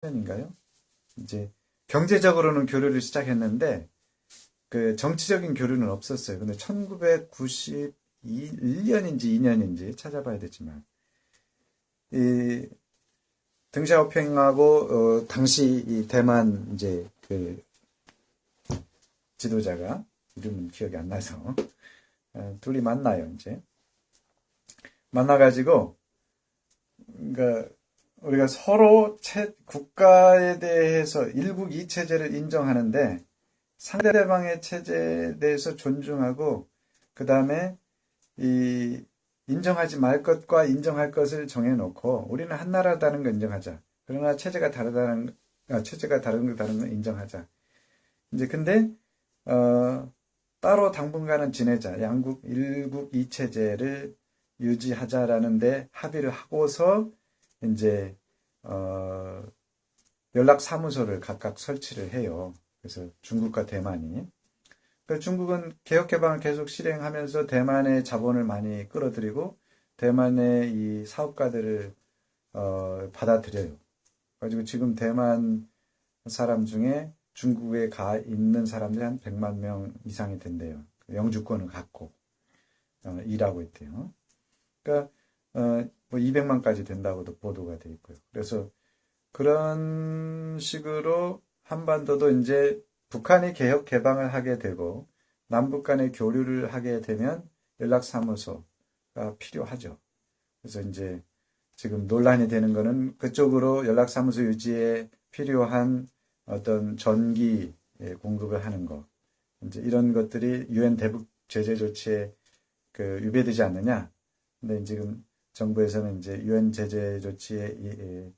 년인가요? 이제 경제적으로는 교류를 시작했는데 그 정치적인 교류는 없었어요. 근데 1991년인지 2년인지 찾아봐야 되지만 이 덩샤오핑하고 당시 이 대만 이제 그 지도자가 이름은 기억이 안 나서 둘이 만나요. 이제 만나가지고 그러니까 우리가 서로 국가에 대해서 일국 이체제를 인정하는데 상대방의 체제에 대해서 존중하고 그 다음에 이 인정하지 말 것과 인정할 것을 정해놓고 우리는 한 나라다는 걸 인정하자. 그러나 체제가 다른 걸 인정하자. 이제 근데 따로 당분간은 지내자. 양국 일국 이체제를 유지하자라는데 합의를 하고서 이제 연락 사무소를 각각 설치를 해요. 그래서 중국과 대만이. 중국은 개혁개방을 계속 실행하면서 대만의 자본을 많이 끌어들이고 대만의 이 사업가들을 받아들여요. 가지고 지금 대만 사람 중에 중국에 가 있는 사람들이 한 100만 명 이상이 된대요. 영주권을 갖고 일하고 있대요. 그러니까 뭐 200만까지 된다고도 보도가 돼 있고요. 그래서 그런 식으로 한반도도 이제 북한이 개혁 개방을 하게 되고 남북 간의 교류를 하게 되면 연락사무소가 필요하죠. 그래서 이제 지금 논란이 되는 거는 그쪽으로 연락사무소 유지에 필요한 어떤 전기 공급을 하는 거. 이제 이런 것들이 유엔 대북 제재 조치에 유배되지 않느냐. 근데 지금 정부에서는 이제 유엔 제재 조치에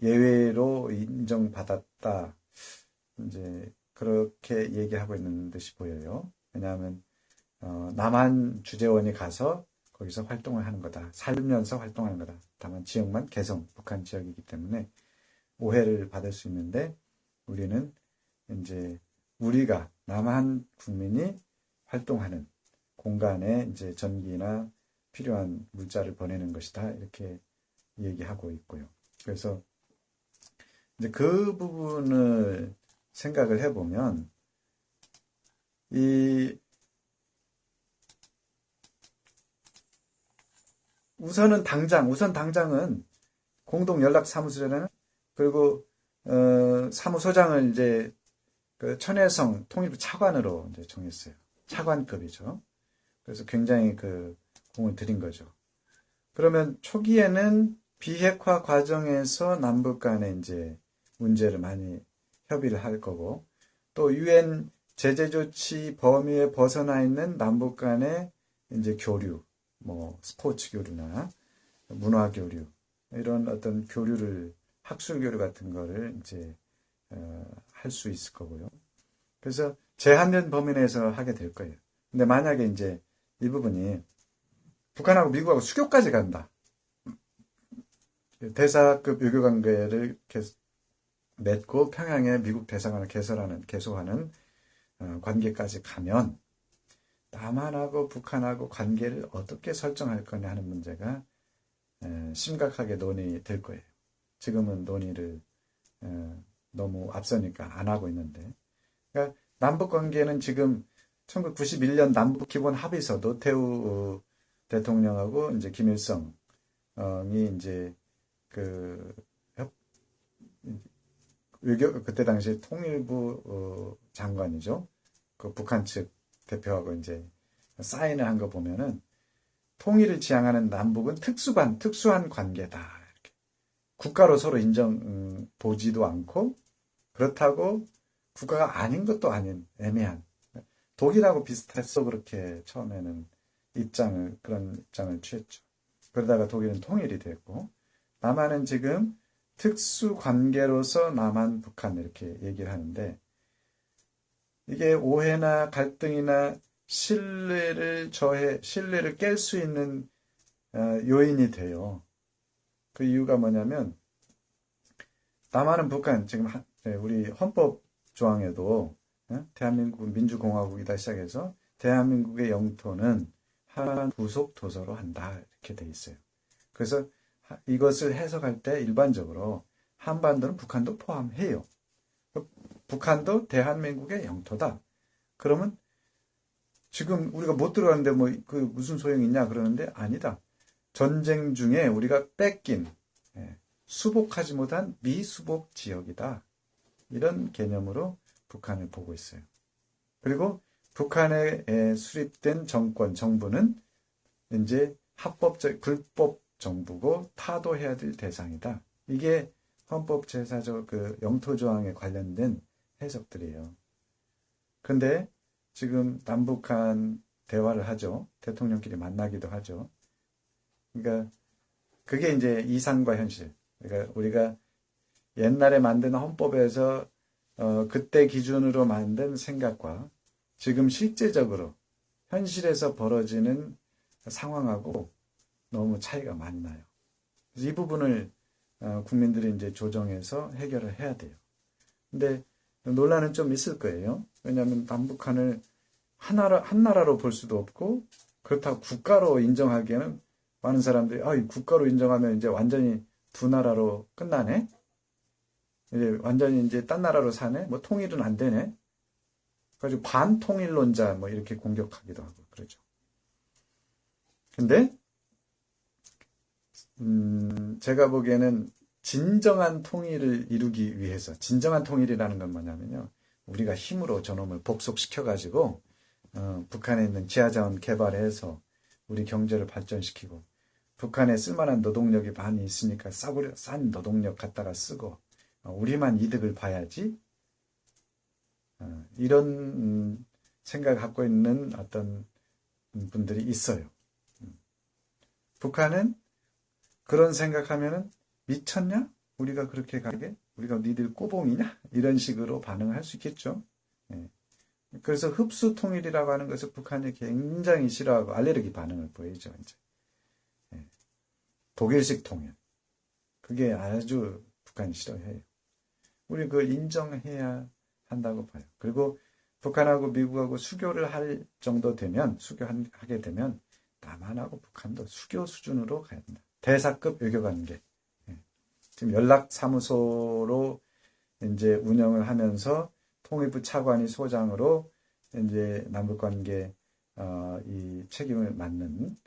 예외로 인정받았다. 이제 그렇게 얘기하고 있는 듯이 보여요. 왜냐하면 남한 주재원이 가서 거기서 활동을 하는 거다. 살면서 활동하는 거다. 다만 지역만 개성, 북한 지역이기 때문에 오해를 받을 수 있는데 우리는 이제 우리가 남한 국민이 활동하는 공간에 이제 전기나 필요한 물자를 보내는 것이다. 이렇게 얘기하고 있고요. 그래서 이제 그 부분을 생각을 해보면 우선 당장은 공동 연락 사무소라는 그리고 사무소장을 이제 그 천혜성 통일부 차관으로 이제 정했어요. 차관급이죠. 그래서 굉장히 공을 들인 거죠. 그러면 초기에는 비핵화 과정에서 남북 간에 이제 문제를 많이 협의를 할 거고 또 유엔 제재 조치 범위에 벗어나 있는 남북 간의 이제 교류, 뭐 스포츠 교류나 문화 교류 이런 어떤 교류를 학술 교류 같은 거를 이제 할 수 있을 거고요. 그래서 제한된 범위 내에서 하게 될 거예요. 근데 만약에 이제 이 부분이 북한하고 미국하고 수교까지 간다. 대사급 외교 관계를 맺고 평양에 미국 대사관을 개소하는 관계까지 가면 남한하고 북한하고 관계를 어떻게 설정할 거냐 하는 문제가 심각하게 논의될 거예요. 지금은 논의를 너무 앞서니까 안 하고 있는데. 그러니까 남북 관계는 지금 1991년 남북 기본 합의서 노태우 대통령하고 이제 김일성이 이제 그때 당시 통일부 장관이죠. 그 북한 측 대표하고 이제 사인을 한 거 보면은 통일을 지향하는 남북은 특수한 관계다. 이렇게. 국가로 서로 보지도 않고 그렇다고 국가가 아닌 것도 아닌 애매한 독일하고 비슷했어 그렇게 처음에는 그런 입장을 취했죠. 그러다가 독일은 통일이 됐고 남한은 지금 특수 관계로서 남한, 북한 이렇게 얘기를 하는데 이게 오해나 갈등이나 신뢰를 깰 수 있는 요인이 돼요. 그 이유가 뭐냐면 남한은 북한 지금 우리 헌법 조항에도 대한민국은 민주공화국이다 시작해서 대한민국의 영토는 한 부속 도서로 한다 이렇게 돼 있어요. 그래서 이것을 해석할 때 일반적으로 한반도는 북한도 포함해요. 북한도 대한민국의 영토다. 그러면 지금 우리가 못 들어가는데 뭐 그 무슨 소용이 있냐 그러는데 아니다. 전쟁 중에 우리가 뺏긴 수복하지 못한 미수복 지역이다. 이런 개념으로 북한을 보고 있어요. 그리고 북한에 수립된 정부는 이제 불법 정부고 타도해야 될 대상이다. 이게 헌법제사적 그 영토조항에 관련된 해석들이에요. 근데 지금 남북한 대화를 하죠. 대통령끼리 만나기도 하죠. 그러니까 그게 이제 이상과 현실. 그러니까 우리가 옛날에 만든 헌법에서 그때 기준으로 만든 생각과 지금 실제적으로 현실에서 벌어지는 상황하고 너무 차이가 많이 나요. 그래서 이 부분을 국민들이 이제 조정해서 해결을 해야 돼요. 근데 논란은 좀 있을 거예요. 왜냐하면 남북한을 한 나라로 볼 수도 없고 그렇다고 국가로 인정하기에는 많은 사람들이 국가로 인정하면 이제 완전히 두 나라로 끝나네. 이제 완전히 이제 딴 나라로 사네. 뭐 통일은 안 되네. 그래가지고 반통일론자 뭐 이렇게 공격하기도 하고 그러죠. 근데 제가 보기에는 진정한 통일을 이루기 위해서 진정한 통일이라는 건 뭐냐면요. 우리가 힘으로 저놈을 복속시켜가지고 북한에 있는 지하자원 개발해서 우리 경제를 발전시키고 북한에 쓸만한 노동력이 많이 있으니까 싼 노동력 갖다가 쓰고 우리만 이득을 봐야지 이런 생각을 갖고 있는 어떤 분들이 있어요. 북한은 그런 생각하면은 미쳤냐? 우리가 그렇게 가게? 우리가 니들 꼬봉이냐? 이런 식으로 반응을 할 수 있겠죠. 그래서 흡수 통일이라고 하는 것을 북한이 굉장히 싫어하고 알레르기 반응을 보이죠. 이제 독일식 통일. 그게 아주 북한이 싫어해요. 우리 그걸 인정해야 한다고 봐요. 그리고 북한하고 미국하고 수교를 할 정도 되면 수교하게 되면 남한하고 북한도 수교 수준으로 가야 된다. 대사급 외교관계. 지금 연락사무소로 이제 운영을 하면서 통일부 차관이 소장으로 이제 남북관계 이 책임을 맡는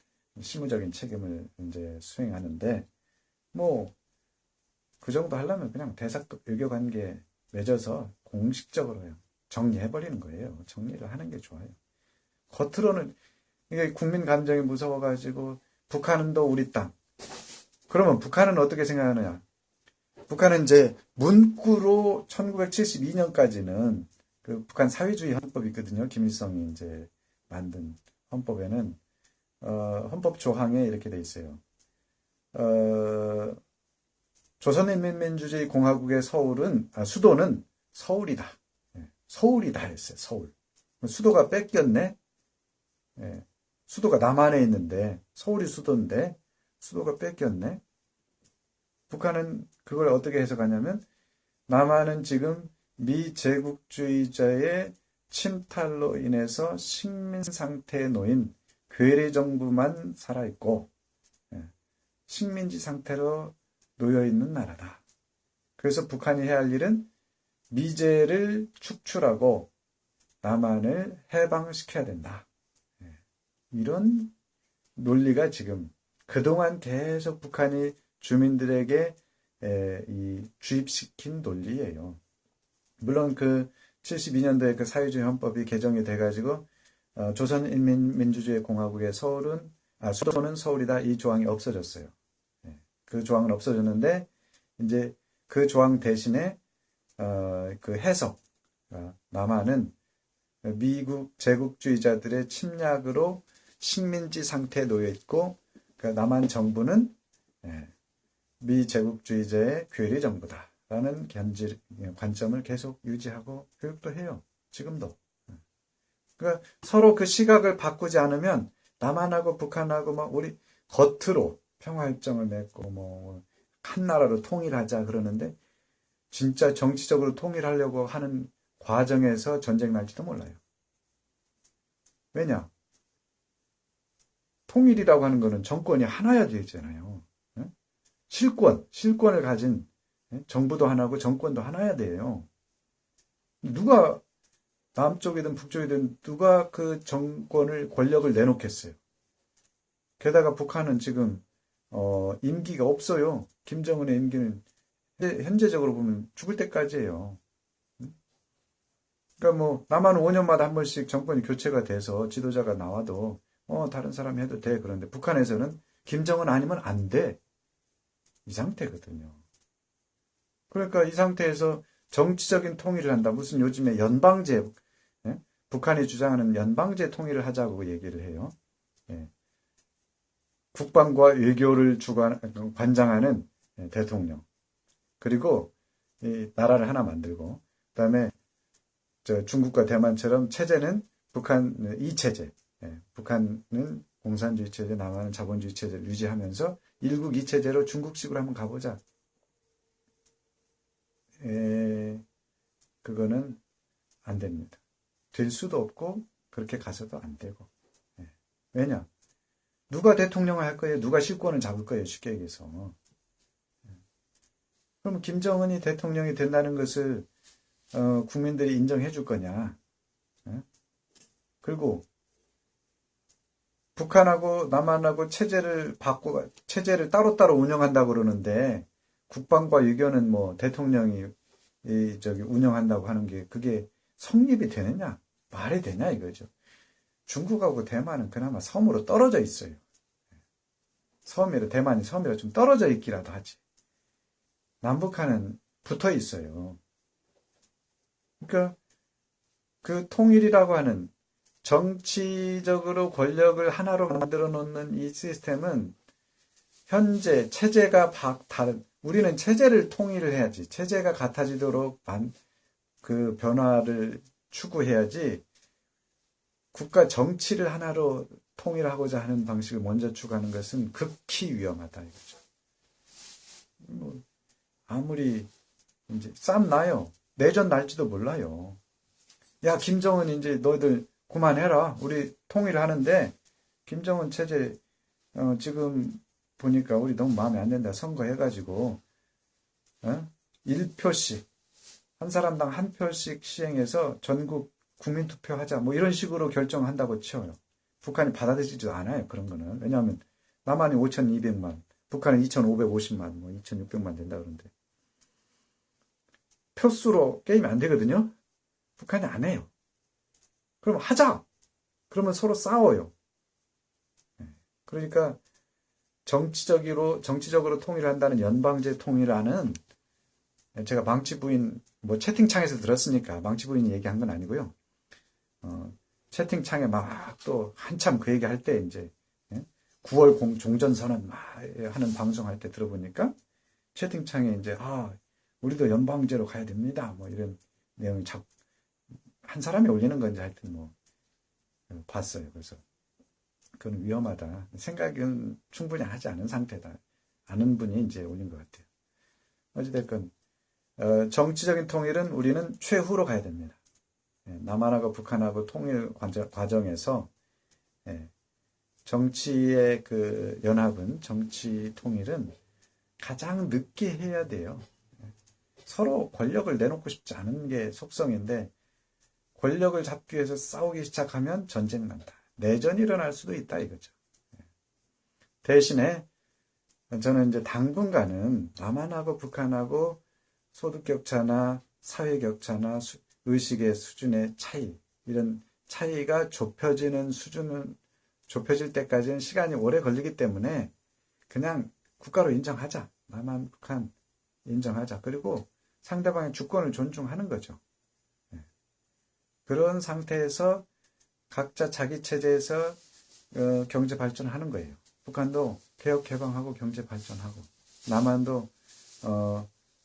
실무적인 책임을 이제 수행하는데 뭐 그 정도 하려면 그냥 대사급 외교관계 맺어서 공식적으로 정리해버리는 거예요. 정리를 하는 게 좋아요. 겉으로는 이게 국민 감정이 무서워가지고 북한은 또 우리 땅. 그러면 북한은 어떻게 생각하느냐? 북한은 이제 문구로 1972년까지는 그 북한 사회주의 헌법이 있거든요. 김일성이 이제 만든 헌법에는 헌법 조항에 이렇게 돼 있어요. 조선인민민주주의 공화국의 수도는 서울이다. 서울이다 했어요. 서울. 수도가 뺏겼네. 수도가 남한에 있는데 서울이 수도인데 수도가 뺏겼네. 북한은 그걸 어떻게 해석하냐면 남한은 지금 미제국주의자의 침탈로 인해서 식민 상태에 놓인 괴뢰 정부만 살아있고 식민지 상태로 놓여있는 나라다. 그래서 북한이 해야 할 일은 미제를 축출하고 남한을 해방시켜야 된다. 이런 논리가 지금 그동안 계속 북한이 주민들에게 주입시킨 논리예요. 물론 그 72년도에 그 사회주의 헌법이 개정이 돼가지고 조선인민민주주의 공화국의 수도는 서울이다. 이 조항이 없어졌어요. 그 조항은 없어졌는데 이제 그 조항 대신에 그 해석 남한은 미국 제국주의자들의 침략으로 식민지 상태에 놓여 있고 남한 정부는 미제국주의자의 괴뢰 정부다라는 관점을 계속 유지하고 교육도 해요. 지금도. 그러니까 서로 그 시각을 바꾸지 않으면 남한하고 북한하고 막 우리 겉으로 평화협정을 맺고 뭐 한 나라로 통일하자 그러는데 진짜 정치적으로 통일하려고 하는 과정에서 전쟁 날지도 몰라요. 왜냐? 통일이라고 하는 거는 정권이 하나여야 되잖아요. 실권을 가진 정부도 하나고 정권도 하나야 돼요. 누가 남쪽이든 북쪽이든 누가 그 정권을 권력을 내놓겠어요. 게다가 북한은 지금 임기가 없어요. 김정은의 임기는 현재적으로 보면 죽을 때까지예요. 그러니까 뭐 남한 5년마다 한 번씩 정권이 교체가 돼서 지도자가 나와도 다른 사람이 해도 돼. 그런데 북한에서는 김정은 아니면 안 돼. 이 상태거든요. 그러니까 이 상태에서 정치적인 통일을 한다. 무슨 요즘에 연방제, 예? 북한이 주장하는 연방제 통일을 하자고 얘기를 해요. 예. 국방과 외교를 관장하는 대통령. 그리고 이 나라를 하나 만들고, 그다음에 중국과 대만처럼 체제는 북한 이체제. 북한은 공산주의 체제, 남한은 자본주의 체제를 유지하면서 일국 이체제로 중국식으로 한번 가보자. 그거는 안 됩니다. 될 수도 없고 그렇게 가서도 안 되고. 왜냐? 누가 대통령을 할 거예요? 누가 실권을 잡을 거예요? 쉽게 얘기해서. 그럼 김정은이 대통령이 된다는 것을 국민들이 인정해 줄 거냐? 그리고 북한하고 남한하고 체제를 따로따로 운영한다고 그러는데 국방과 외교는 뭐 대통령이 운영한다고 하는 게 그게 성립이 되느냐? 말이 되냐 이거죠. 중국하고 대만은 그나마 섬으로 떨어져 있어요. 대만이 섬이라 좀 떨어져 있기라도 하지. 남북한은 붙어 있어요. 그러니까 그 통일이라고 하는 정치적으로 권력을 하나로 만들어 놓는 이 시스템은 현재 체제가 다른, 우리는 체제를 통일을 해야지. 체제가 같아지도록 그 변화를 추구해야지. 국가 정치를 하나로 통일하고자 하는 방식을 먼저 추구하는 것은 극히 위험하다 이거죠. 뭐 아무리 이제 싸움 나요. 내전 날지도 몰라요. 야, 김정은 이제 너희들 그만해라. 우리 통일하는데 김정은 체제 지금 보니까 우리 너무 마음에 안 든다. 선거해가지고 1표씩 한 사람당 한 표씩 시행해서 전국 국민투표하자. 뭐 이런 식으로 결정한다고 치워요. 북한이 받아들이지도 않아요. 그런 거는. 왜냐하면 남한이 5,200만, 북한은 2,550만, 뭐 2,600만 된다 그러는데 표수로 게임이 안 되거든요. 북한이 안 해요. 그럼 하자. 그러면 서로 싸워요. 그러니까 정치적으로 통일한다는 연방제 통일하는 제가 망치부인 뭐 채팅창에서 들었으니까 망치부인이 얘기한 건 아니고요. 채팅창에 막 또 한참 그 얘기할 때 이제 9월 종전선언 막 하는 방송할 때 들어보니까 채팅창에 이제 우리도 연방제로 가야 됩니다. 뭐 이런 내용이 한 사람이 올리는 건지 하여튼 뭐 봤어요. 그래서 그건 위험하다. 생각은 충분히 하지 않은 상태다. 아는 분이 이제 올린 것 같아요. 어찌됐건 정치적인 통일은 우리는 최후로 가야 됩니다. 남한하고 북한하고 통일 과정에서 정치의 그 연합은 정치 통일은 가장 늦게 해야 돼요. 서로 권력을 내놓고 싶지 않은 게 속성인데 권력을 잡기 위해서 싸우기 시작하면 전쟁 난다. 내전이 일어날 수도 있다 이거죠. 대신에 저는 이제 당분간은 남한하고 북한하고 소득 격차나 사회 격차나 의식의 수준의 차이, 이런 차이가 좁혀질 때까지는 시간이 오래 걸리기 때문에 그냥 국가로 인정하자. 남한, 북한 인정하자. 그리고 상대방의 주권을 존중하는 거죠. 그런 상태에서 각자 자기 체제에서 경제 발전하는 거예요. 북한도 개혁 개방하고 경제 발전하고, 남한도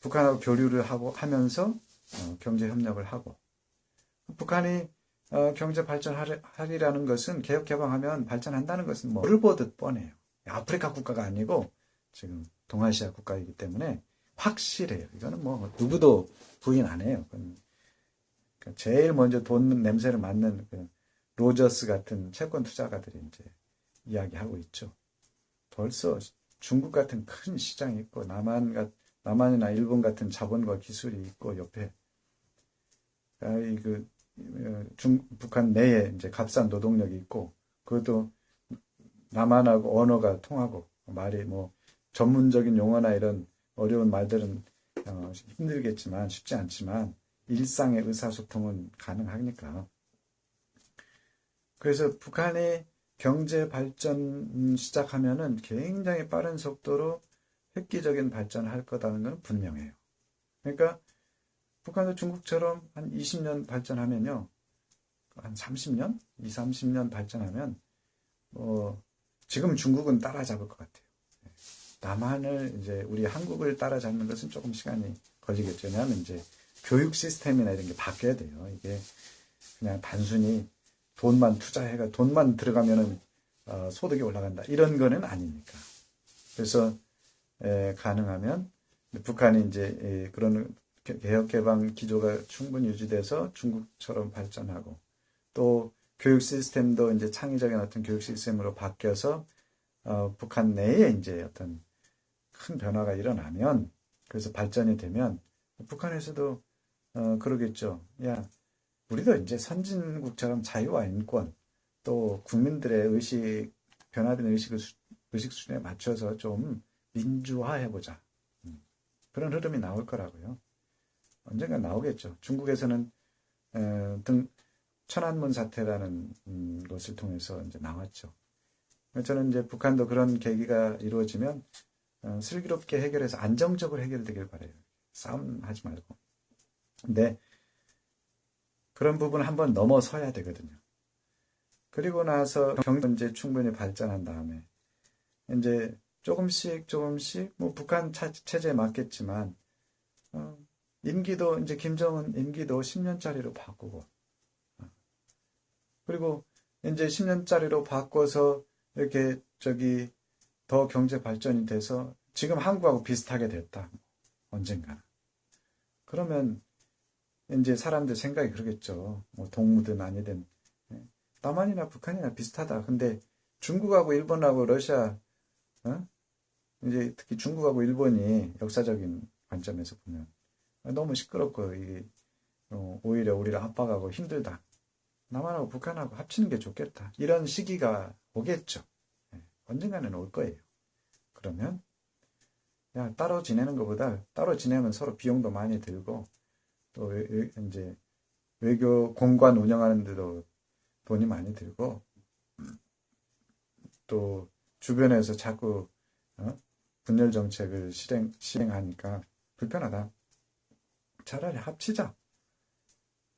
북한하고 교류를 하면서 경제 협력을 하고, 북한이 경제 발전하리라는 것은 개혁 개방하면 발전한다는 것은 뭐 물을 보듯 뻔해요. 아프리카 국가가 아니고 지금 동아시아 국가이기 때문에 확실해요. 이거는 뭐 누구도 부인 안 해요. 제일 먼저 돈 냄새를 맡는 그 로저스 같은 채권 투자가들이 이제 이야기하고 있죠. 벌써 중국 같은 큰 시장이 있고 남한이나 일본 같은 자본과 기술이 있고 옆에 북한 내에 이제 값싼 노동력이 있고 그것도 남한하고 언어가 통하고 말이 뭐 전문적인 용어나 이런 어려운 말들은 힘들겠지만 쉽지 않지만 일상의 의사소통은 가능하니까. 그래서 북한이 경제 발전 시작하면은 굉장히 빠른 속도로 획기적인 발전을 할 거다는 건 분명해요. 그러니까 북한도 중국처럼 한 20년 발전하면요. 한 30년? 2, 30년 발전하면 지금 중국은 따라잡을 것 같아요. 남한을 이제 우리 한국을 따라잡는 것은 조금 시간이 걸리겠죠. 왜냐하면 이제 교육 시스템이나 이런 게 바뀌어야 돼요. 이게 그냥 단순히 돈만 들어가면은 소득이 올라간다. 이런 거는 아니니까. 그래서 가능하면 북한이 이제 그런 개혁개방 기조가 충분히 유지돼서 중국처럼 발전하고 또 교육 시스템도 이제 창의적인 어떤 교육 시스템으로 바뀌어서 북한 내에 이제 어떤 큰 변화가 일어나면 그래서 발전이 되면 북한에서도 그러겠죠. 야, 우리도 이제 선진국처럼 자유와 인권 또 국민들의 변화된 의식 수준에 맞춰서 좀 민주화해보자. 그런 흐름이 나올 거라고요. 언젠가 나오겠죠. 중국에서는 천안문 사태라는 것을 통해서 이제 나왔죠. 저는 이제 북한도 그런 계기가 이루어지면 슬기롭게 해결해서 안정적으로 해결되길 바라요. 싸움하지 말고. 근데 그런 부분을 한번 넘어서야 되거든요. 그리고 나서 경제 충분히 발전한 다음에 이제 조금씩 뭐 북한 체제에 맞겠지만 임기도 이제 김정은 임기도 10년짜리로 바꾸고 그리고 이제 10년짜리로 바꿔서 이렇게 더 경제 발전이 돼서 지금 한국하고 비슷하게 됐다. 언젠가. 그러면 이제 사람들 생각이 그러겠죠. 뭐 동무든 아니든 남한이나 북한이나 비슷하다. 근데 중국하고 일본하고 러시아 이제 특히 중국하고 일본이 역사적인 관점에서 보면 너무 시끄럽고 이게 오히려 우리를 압박하고 힘들다. 남한하고 북한하고 합치는 게 좋겠다. 이런 시기가 오겠죠. 언젠가는 올 거예요. 그러면 야, 따로 지내는 것보다 따로 지내면 서로 비용도 많이 들고 또 이제 외교 공관 운영하는 데도 돈이 많이 들고 또 주변에서 자꾸 분열 정책을 실행하니까 불편하다. 차라리 합치자.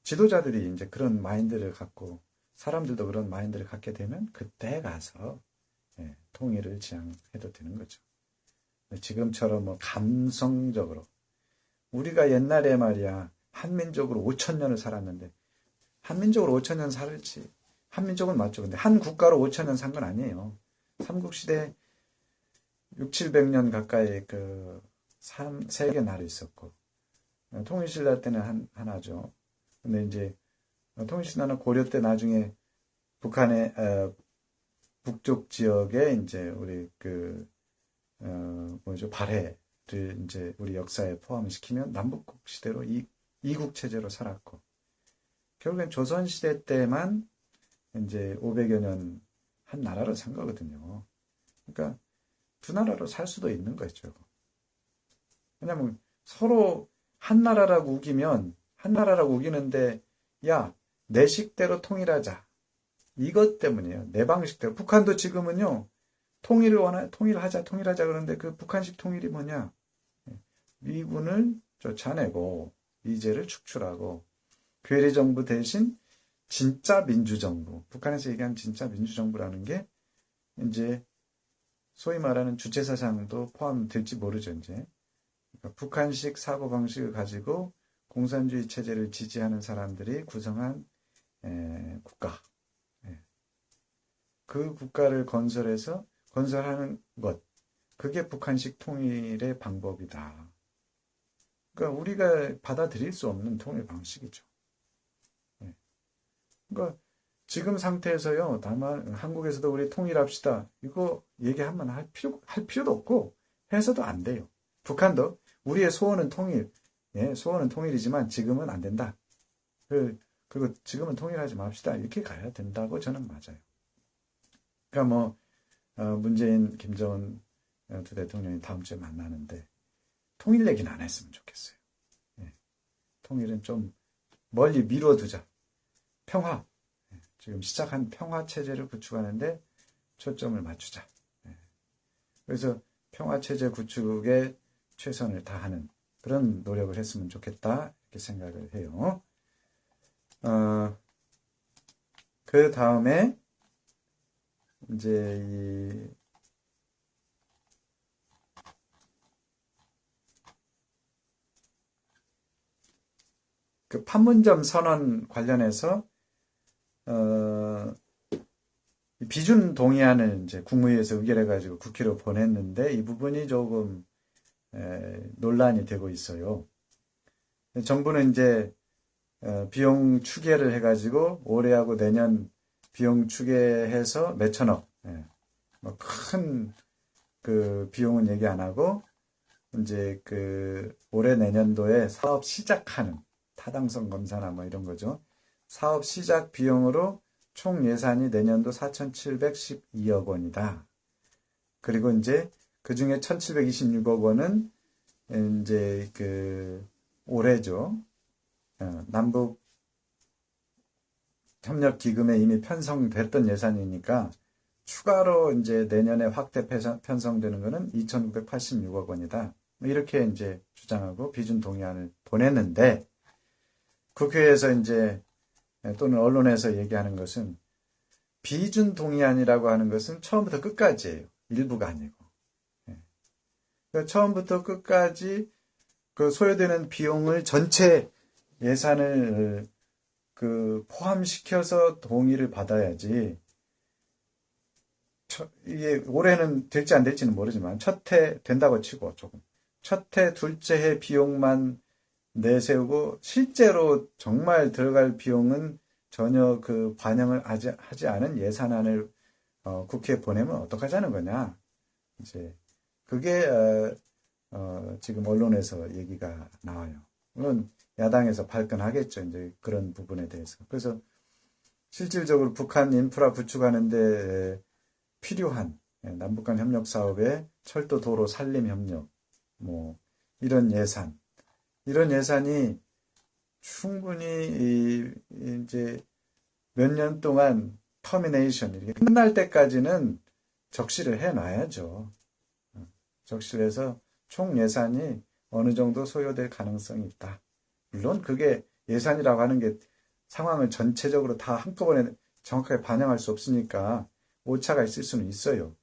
지도자들이 이제 그런 마인드를 갖고 사람들도 그런 마인드를 갖게 되면 그때 가서 통일을 지향해도 되는 거죠. 지금처럼 뭐 감성적으로 우리가 옛날에 말이야 한민족으로 5천 년을 살았는데 한민족으로 5천 년 살지 한민족은 맞죠. 근데 한 국가로 5천 년 산 건 아니에요. 삼국시대 6, 700년 가까이 세 개 나라 있었고 통일신라 때는 하나죠. 근데 이제 통일신라는 고려 때 나중에 북한의 북쪽 지역에 이제 우리 발해를 이제 우리 역사에 포함시키면 남북국 시대로 이국 체제로 살았고 결국엔 조선 시대 때만 이제 500여 년 한 나라로 산 거거든요. 그러니까 두 나라로 살 수도 있는 거죠. 왜냐면 서로 한 나라라고 우기는데 야, 내 식대로 통일하자. 이것 때문이에요. 내 방식대로. 북한도 지금은요. 통일하자 그러는데 그 북한식 통일이 뭐냐? 미군을 쫓아내고 미제를 축출하고 괴뢰 정부 대신 진짜 민주정부. 북한에서 얘기하는 진짜 민주정부라는 게 이제 소위 말하는 주체사상도 포함될지 모르죠, 이제. 그러니까 북한식 사고방식을 가지고 공산주의 체제를 지지하는 사람들이 구성한 국가. 그 국가를 건설하는 것. 그게 북한식 통일의 방법이다. 그러니까 우리가 받아들일 수 없는 통일 방식이죠. 그러니까 지금 상태에서요, 다만 한국에서도 우리 통일합시다. 이거 얘기하면 할 필요도 없고 해서도 안 돼요. 북한도 우리의 소원은 통일, 예, 소원은 통일이지만 지금은 안 된다. 그리고 지금은 통일하지 맙시다. 이렇게 가야 된다고 저는 맞아요. 그러니까 뭐 문재인, 김정은 두 대통령이 다음 주에 만나는데 통일 얘기는 안 했으면 좋겠어요. 예, 통일은 좀 멀리 미뤄두자. 평화. 예, 지금 시작한 평화 체제를 구축하는데 초점을 맞추자. 예, 그래서 평화 체제 구축에 최선을 다하는 그런 노력을 했으면 좋겠다 이렇게 생각을 해요. 그 다음에 이제 그 판문점 선언 관련해서 비준 동의안을 이제 국무회의에서 의결해가지고 국회로 보냈는데 이 부분이 조금 논란이 되고 있어요. 정부는 이제 비용 추계를 해가지고 올해하고 내년 비용 추계해서 몇천억, 뭐 큰 그 비용은 얘기 안 하고 이제 그 올해 내년도에 사업 시작하는 타당성 검사나 뭐 이런 거죠. 사업 시작 비용으로 총 예산이 내년도 4,712억 원이다. 그리고 이제 그 중에 1,726억 원은 이제 그 올해죠. 남북 협력 기금에 이미 편성됐던 예산이니까 추가로 이제 내년에 확대 편성되는 거는 2,986억 원이다. 이렇게 이제 주장하고 비준 동의안을 보냈는데 국회에서 이제 또는 언론에서 얘기하는 것은 비준 동의안이라고 하는 것은 처음부터 끝까지예요. 일부가 아니고. 그러니까 처음부터 끝까지 그 소요되는 비용을 전체 예산을 그 포함시켜서 동의를 받아야지. 이게 올해는 될지 안 될지는 모르지만 첫 해 된다고 치고 조금 첫 해, 둘째 해 비용만 내세우고 실제로 정말 들어갈 비용은 전혀 그 반영을 하지 않은 예산안을 국회에 보내면 어떡하자는 거냐. 이제 그게 지금 언론에서 얘기가 나와요. 물론 야당에서 발끈하겠죠. 이제 그런 부분에 대해서. 그래서 실질적으로 북한 인프라 구축하는데 필요한 남북 간 협력 사업에 철도, 도로, 산림 협력, 뭐 이런 예산이 충분히 이제 몇 년 동안 터미네이션 이렇게 끝날 때까지는 적시를 해놔야죠. 적시를 해서 총 예산이 어느 정도 소요될 가능성이 있다. 물론 그게 예산이라고 하는 게 상황을 전체적으로 다 한꺼번에 정확하게 반영할 수 없으니까 오차가 있을 수는 있어요.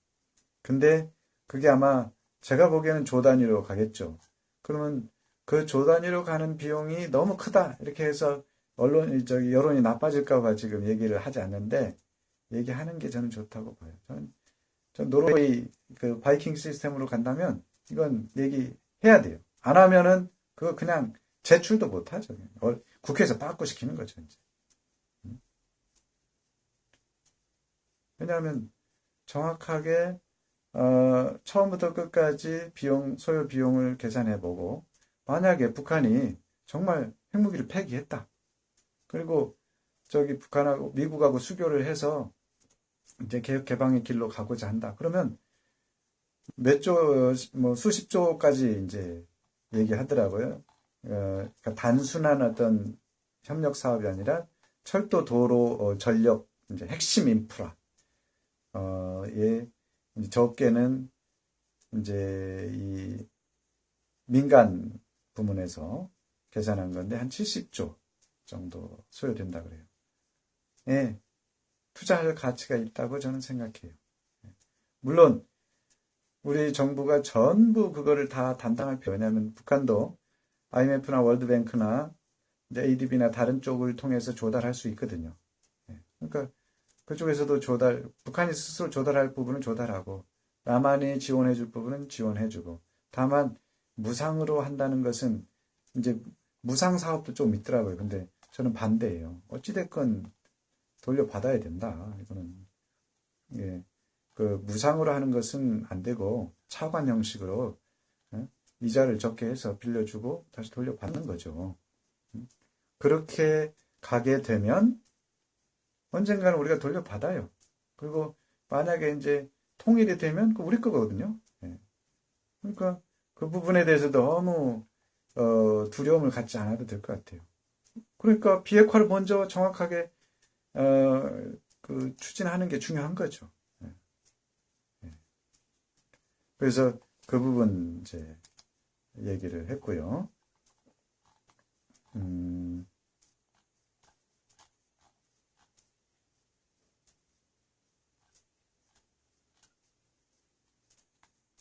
근데 그게 아마 제가 보기에는 조 단위로 가겠죠. 그러면 그 조 단위로 가는 비용이 너무 크다. 이렇게 해서 여론이 나빠질까봐 지금 얘기를 하지 않는데 얘기하는 게 저는 좋다고 봐요. 전 노르웨이 그 바이킹 시스템으로 간다면 이건 얘기해야 돼요. 안 하면은 그거 그냥 제출도 못 하죠. 국회에서 빠꾸시키는 거죠, 이제. 왜냐하면 정확하게 처음부터 끝까지 소요 비용을 계산해보고 만약에 북한이 정말 핵무기를 폐기했다. 그리고 저기 북한하고 미국하고 수교를 해서 이제 개혁 개방의 길로 가고자 한다. 그러면 뭐 수십 조까지 이제 얘기하더라고요. 그러니까 단순한 어떤 협력 사업이 아니라 철도, 도로, 전력, 이제 핵심 인프라, 적게는 이제 이 민간 부문에서 계산한 건데 한 70조 정도 소요된다 그래요. 예, 투자할 가치가 있다고 저는 생각해요. 물론 우리 정부가 전부 그거를 다 담당할 필요. 왜냐하면 북한도 IMF나 월드뱅크나 ADB나 다른 쪽을 통해서 조달할 수 있거든요. 그러니까 그쪽에서도 북한이 스스로 조달할 부분은 조달하고 남한이 지원해줄 부분은 지원해주고 다만 무상으로 한다는 것은 이제 무상 사업도 좀 있더라고요. 근데 저는 반대예요. 어찌됐건 돌려받아야 된다. 이거는 예, 그 무상으로 하는 것은 안 되고 차관 형식으로 이자를 적게 해서 빌려주고 다시 돌려받는 거죠. 그렇게 가게 되면 언젠가는 우리가 돌려받아요. 그리고 만약에 이제 통일이 되면 그 우리 거거든요. 예. 그러니까 그 부분에 대해서 너무 두려움을 갖지 않아도 될 것 같아요. 그러니까 비핵화를 먼저 정확하게 추진하는 게 중요한 거죠. 예. 예. 그래서 그 부분 이제 얘기를 했고요.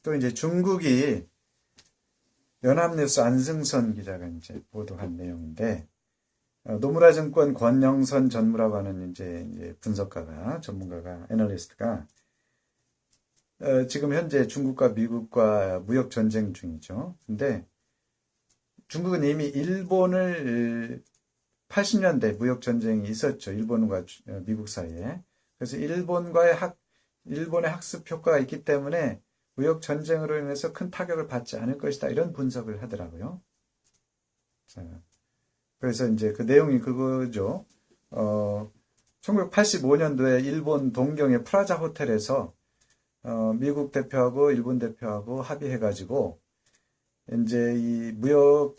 또 이제 중국이 연합뉴스 안승선 기자가 이제 보도한 내용인데, 노무라 증권 권영선 전무라고 하는 이제 분석가가, 전문가가, 애널리스트가, 지금 현재 중국과 미국과 무역 전쟁 중이죠. 근데 중국은 이미 일본을 80년대 무역 전쟁이 있었죠. 일본과 미국 사이에. 그래서 일본의 학습 효과가 있기 때문에 무역 전쟁으로 인해서 큰 타격을 받지 않을 것이다. 이런 분석을 하더라고요. 자, 그래서 이제 그 내용이 그거죠. 1985년도에 일본 동경의 프라자 호텔에서 미국 대표하고 일본 대표하고 합의해가지고 이제 이 무역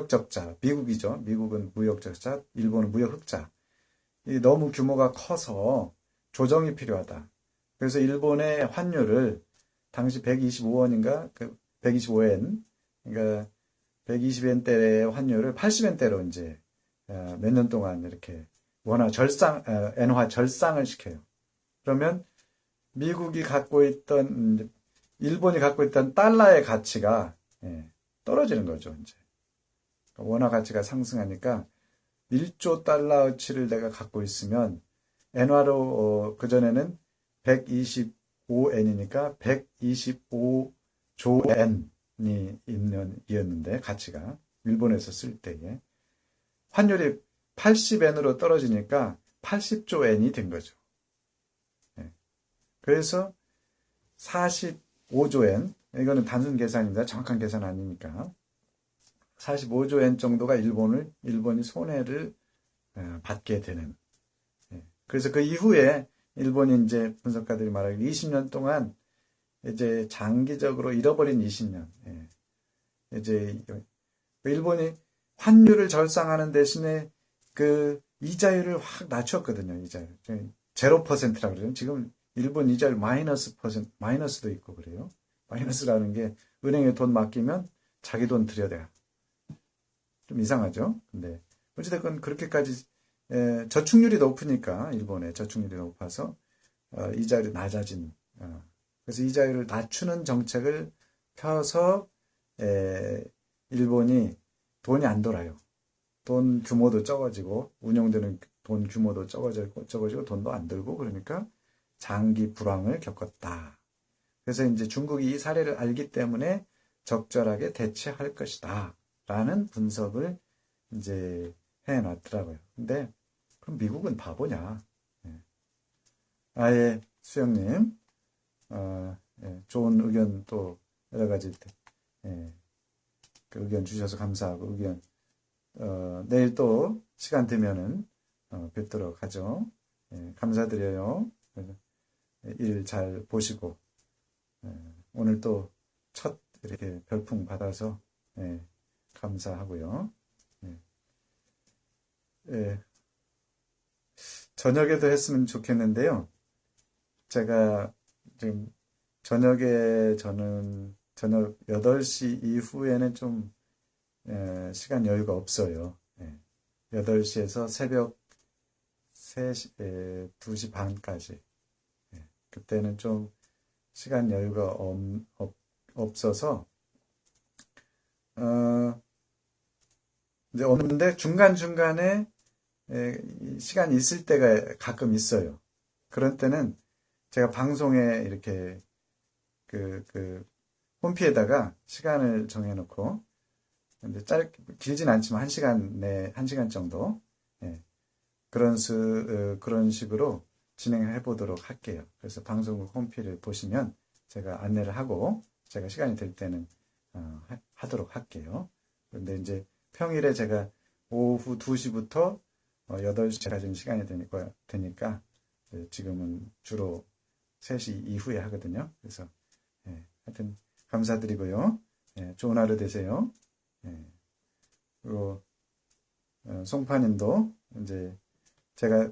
적자, 미국이죠. 미국은 무역 적자, 일본은 무역 흑자. 이 너무 규모가 커서 조정이 필요하다. 그래서 일본의 환율을 당시 125원인가, 125엔, 그러니까 120엔대의 환율을 80엔대로 이제 몇 년 동안 이렇게 엔화 절상을 시켜요. 그러면 미국이 갖고 있던 일본이 갖고 있던 달러의 가치가 떨어지는 거죠, 이제. 원화 가치가 상승하니까 1조 달러어치를 내가 갖고 있으면 엔화로 그전에는 125엔이니까 125조 엔이 있는데 가치가 일본에서 쓸 때에 환율이 80엔으로 떨어지니까 80조 엔이 된 거죠. 그래서 45조 엔, 이거는 단순 계산입니다. 정확한 계산 아니니까. 45조 엔 정도가 일본이 손해를 받게 되는. 그래서 그 이후에 일본이 이제 분석가들이 말하기를 20년 동안 이제 장기적으로 잃어버린 20년. 이제 일본이 환율을 절상하는 대신에 그 이자율을 확 낮췄거든요. 이자율. 0%라고 그러죠. 지금 일본 이자율 마이너스도 있고 그래요. 마이너스라는 게 은행에 돈 맡기면 자기 돈 들여대요. 좀 이상하죠. 근데 어찌됐건 그렇게까지 저축률이 높으니까 일본의 저축률이 높아서 이자율이 낮아진. 그래서 이자율을 낮추는 정책을 펴서 일본이 돈이 안 돌아요. 돈 규모도 적어지고 운용되는 돈 규모도 적어지고 돈도 안 들고 그러니까 장기 불황을 겪었다. 그래서 이제 중국이 이 사례를 알기 때문에 적절하게 대처할 것이다. 라는 분석을 이제 해놨더라고요. 근데 그럼 미국은 바보냐? 수영님, 좋은 의견 또 여러 가지 그 의견 주셔서 감사하고 의견 내일 또 시간 되면은 뵙도록 하죠. 감사드려요. 일 잘 보시고 오늘 또 첫 이렇게 별풍 받아서 감사하고요. 저녁에도 했으면 좋겠는데요. 제가 지금 저는 저녁 8시 이후에는 좀 시간 여유가 없어요. 8시에서 새벽 2시 반까지. 그때는 좀 시간 여유가 없어서 이제 없는데 중간중간에 시간이 있을 때가 가끔 있어요. 그런 때는 제가 방송에 이렇게 홈피에다가 시간을 정해놓고 근데 길진 않지만 1시간 정도 그런 식으로 진행해 보도록 할게요. 그래서 방송국 홈피를 보시면 제가 안내를 하고 제가 시간이 될 때는 하도록 할게요. 그런데 이제 평일에 제가 오후 2시부터 8시까지는 시간이 되니까 지금은 주로 3시 이후에 하거든요. 그래서 하여튼 감사드리고요. 좋은 하루 되세요. 그리고 송파님도 이제 제가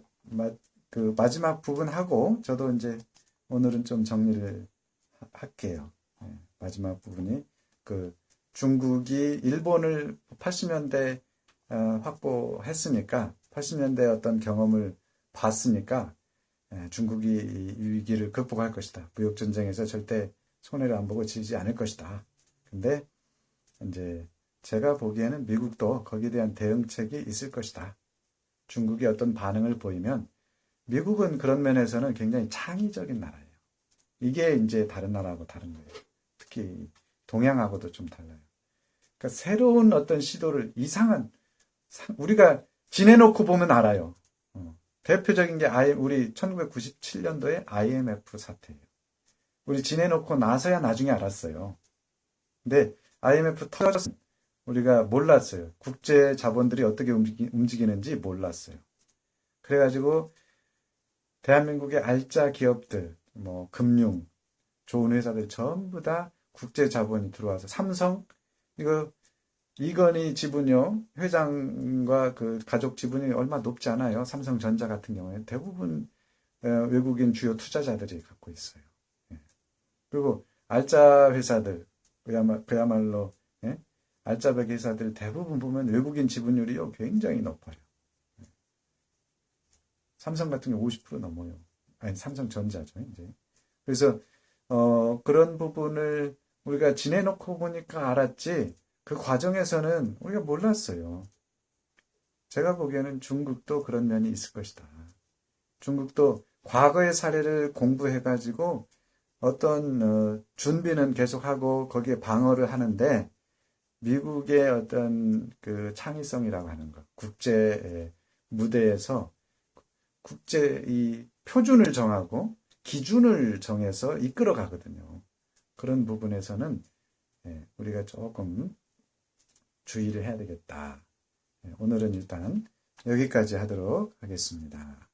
그 마지막 부분 하고 저도 이제 오늘은 좀 정리를 할게요. 마지막 부분이 그 중국이 일본을 80년대 확보했으니까 80년대 어떤 경험을 봤으니까 중국이 이 위기를 극복할 것이다. 무역전쟁에서 절대 손해를 안 보고 지지 않을 것이다. 근데 이제 제가 보기에는 미국도 거기에 대한 대응책이 있을 것이다. 중국이 어떤 반응을 보이면 미국은 그런 면에서는 굉장히 창의적인 나라예요. 이게 이제 다른 나라하고 다른 거예요. 특히 동양하고도 좀 달라요. 그러니까 새로운 어떤 시도를 우리가 지내놓고 보면 알아요. 대표적인 게 우리 1997년도에 IMF 사태예요. 우리 지내놓고 나서야 나중에 알았어요. 근데 IMF 터졌으면 우리가 몰랐어요. 국제 자본들이 어떻게 움직이는지 몰랐어요. 그래가지고 대한민국의 알짜 기업들, 금융, 좋은 회사들 전부 다 국제 자본이 들어와서 삼성, 이건희 지분요, 회장과 그 가족 지분이 얼마 높지 않아요. 삼성전자 같은 경우에 대부분 외국인 주요 투자자들이 갖고 있어요. 그리고 알짜 회사들, 그야말로 알짜배기 회사들 대부분 보면 외국인 지분율이 굉장히 높아요. 삼성 같은 경우 50% 넘어요. 아니, 삼성전자죠, 이제. 그래서, 그런 부분을 우리가 지내놓고 보니까 알았지, 그 과정에서는 우리가 몰랐어요. 제가 보기에는 중국도 그런 면이 있을 것이다. 중국도 과거의 사례를 공부해가지고 어떤, 준비는 계속하고 거기에 방어를 하는데, 미국의 어떤 그 창의성이라고 하는 것, 국제 무대에서 국제 이 표준을 정하고 기준을 정해서 이끌어 가거든요. 그런 부분에서는 우리가 조금 주의를 해야 되겠다. 오늘은 일단 여기까지 하도록 하겠습니다.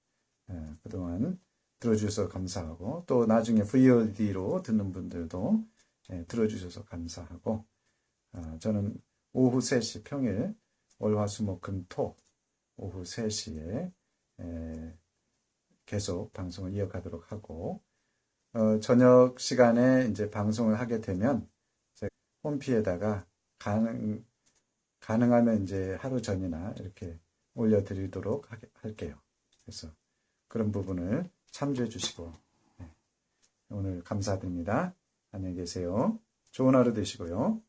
그동안 들어주셔서 감사하고 또 나중에 VOD로 듣는 분들도 들어주셔서 감사하고 저는 오후 3시 평일 월화수목금토 오후 3시에 계속 방송을 이어가도록 하고 저녁 시간에 이제 방송을 하게 되면 제 홈피에다가 가능하면 이제 하루 전이나 이렇게 올려드리도록 할게요. 그래서 그런 부분을 참조해 주시고 오늘 감사드립니다. 안녕히 계세요. 좋은 하루 되시고요.